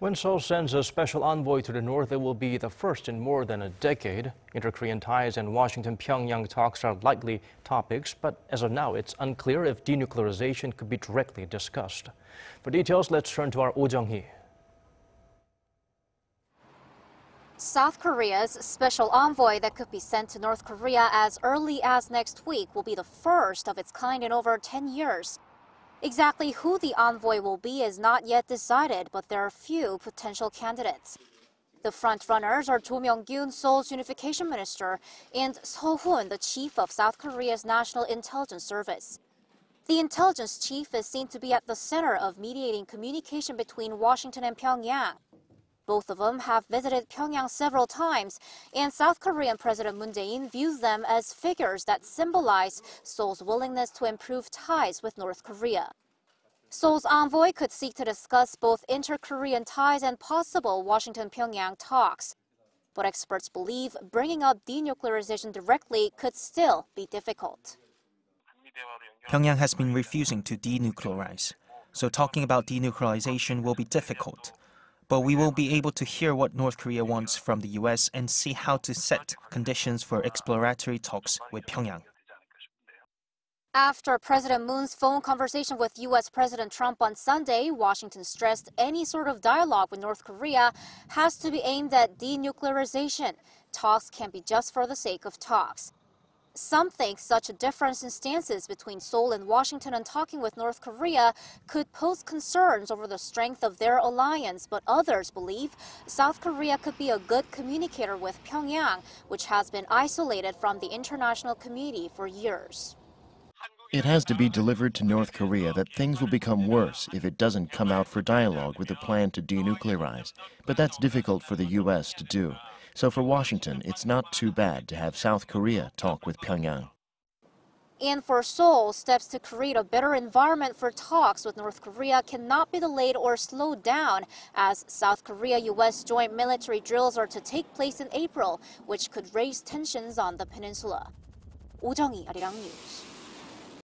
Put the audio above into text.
When Seoul sends a special envoy to the north, it will be the first in more than a decade. Inter-Korean ties and Washington-Pyongyang talks are likely topics, but as of now, it's unclear if denuclearization could be directly discussed. For details, let's turn to our Oh Jung-hee. South Korea's special envoy that could be sent to North Korea as early as next week will be the first of its kind in over 10 years. Exactly who the envoy will be is not yet decided, but there are few potential candidates. The frontrunners are Cho Myong-gyon, Seoul's unification minister, and Seo Hoon, the chief of South Korea's National Intelligence Service. The intelligence chief is seen to be at the center of mediating communication between Washington and Pyongyang. Both of them have visited Pyongyang several times, and South Korean President Moon Jae-in views them as figures that symbolize Seoul's willingness to improve ties with North Korea. Seoul's envoy could seek to discuss both inter-Korean ties and possible Washington-Pyongyang talks. But experts believe bringing up denuclearization directly could still be difficult. Pyongyang has been refusing to denuclearize, so talking about denuclearization will be difficult. But we will be able to hear what North Korea wants from the U.S. and see how to set conditions for exploratory talks with Pyongyang. After President Moon's phone conversation with U.S. President Trump on Sunday, Washington stressed any sort of dialogue with North Korea has to be aimed at denuclearization. Talks can't be just for the sake of talks. Some think such a difference in stances between Seoul and Washington on talking with North Korea could pose concerns over the strength of their alliance, but others believe South Korea could be a good communicator with Pyongyang, which has been isolated from the international community for years. It has to be delivered to North Korea that things will become worse if it doesn't come out for dialogue with a plan to denuclearize. But that's difficult for the U.S. to do. So for Washington, it's not too bad to have South Korea talk with Pyongyang. And for Seoul, steps to create a better environment for talks with North Korea cannot be delayed or slowed down, as South Korea-U.S. joint military drills are to take place in April, which could raise tensions on the peninsula. Oh Jung-hee, Arirang News.